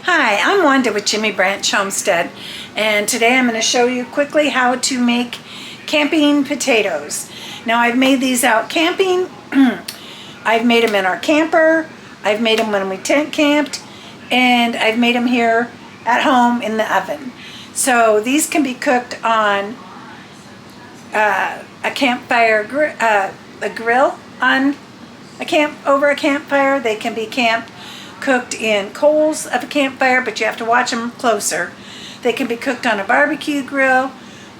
Hi, I'm Wanda with Jimmy Branch Homestead, and today I'm going to show you quickly how to make camping potatoes. Now, I've made these out camping. I've made them in our camper. I've made them when we tent camped, and I've made them here at home in the oven. So these can be cooked on a campfire, a grill on over a campfire. They can be cooked in coals of a campfire, but you have to watch them closer. They can be cooked on a barbecue grill,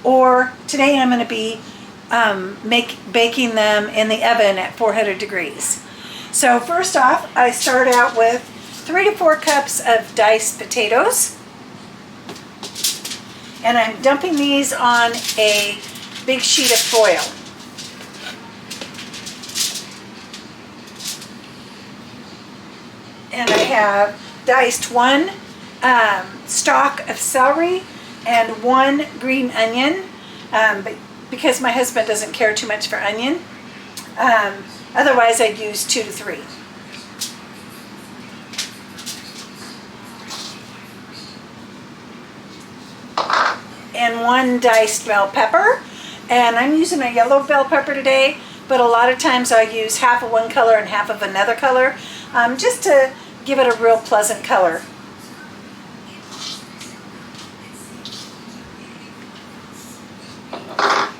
or today I'm going to be baking them in the oven at 400 degrees. So first off, I start out with 3 to 4 cups of diced potatoes, and I'm dumping these on a big sheet of foil. And I have diced 1 stalk of celery and 1 green onion, but because my husband doesn't care too much for onion. Otherwise, I'd use 2 to 3. And 1 diced bell pepper. And I'm using a yellow bell pepper today, but a lot of times I use half of one color and half of another color, just to give it a real pleasant color.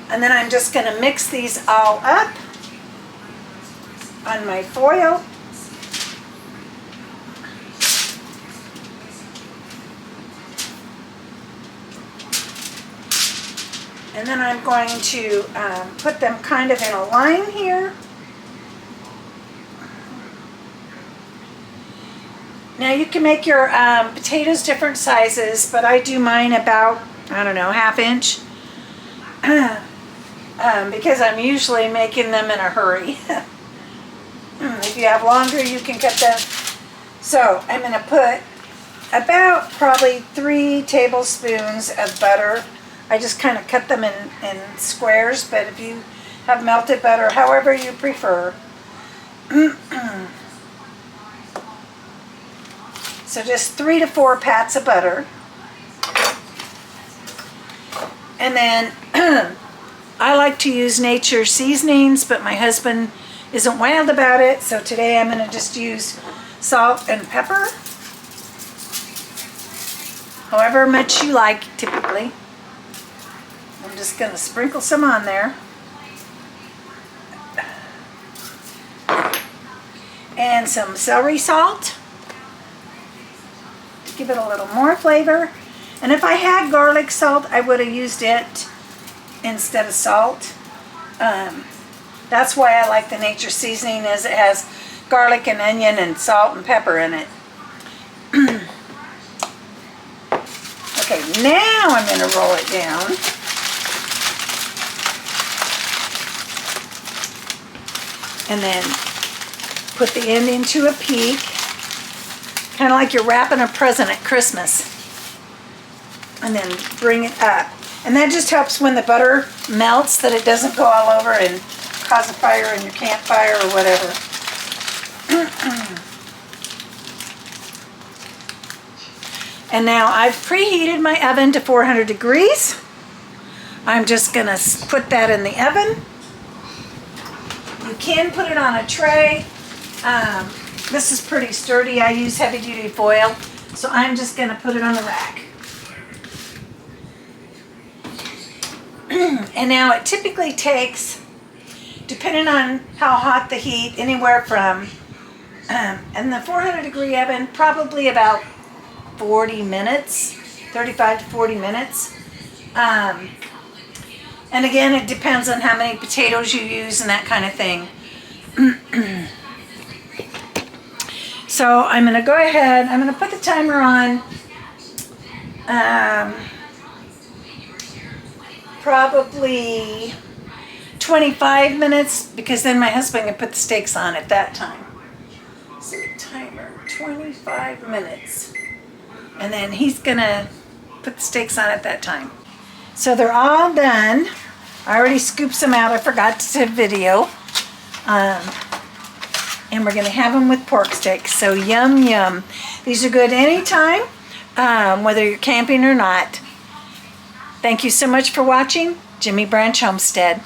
And then I'm just going to mix these all up on my foil. And then I'm going to put them kind of in a line here. Now you can make your potatoes different sizes, but I do mine about, I don't know, 1/2 inch. Because I'm usually making them in a hurry. If you have longer, you can cut them. So I'm going to put about probably 3 tablespoons of butter. I just kind of cut them in squares, but if you have melted butter, however you prefer. So just 3 to 4 pats of butter. And then I like to use nature seasonings, but my husband isn't wild about it, so today I'm going to just use salt and pepper. However much you like, typically. I'm just going to sprinkle some on there. And some celery salt to give it a little more flavor. And if I had garlic salt, I would have used it instead of salt. That's why I like the nature seasoning, is it has garlic and onion and salt and pepper in it. Okay, now I'm going to roll it down. And then put the end into a peak. Kind of like you're wrapping a present at Christmas. And then bring it up. And that just helps when the butter melts that it doesn't go all over and cause a fire in your campfire or whatever. And now I've preheated my oven to 400 degrees. I'm just going to put that in the oven. You can put it on a tray. This is pretty sturdy. I use heavy duty foil. So I'm just going to put it on the rack. And now it typically takes, depending on how hot the heat, anywhere from, in the 400 degree oven, probably about 40 minutes, 35 to 40 minutes. And again, it depends on how many potatoes you use and that kind of thing. So I'm going to go ahead, I'm going to put the timer on. Probably 25 minutes, because then my husband can put the steaks on at that time. So timer, 25 minutes. And then he's gonna put the steaks on at that time. So they're all done. I already scooped some out, I forgot to video. And we're gonna have them with pork steaks, so yum yum. These are good anytime. whether you're camping or not. Thank you so much for watching. Jimmy Branch Homestead.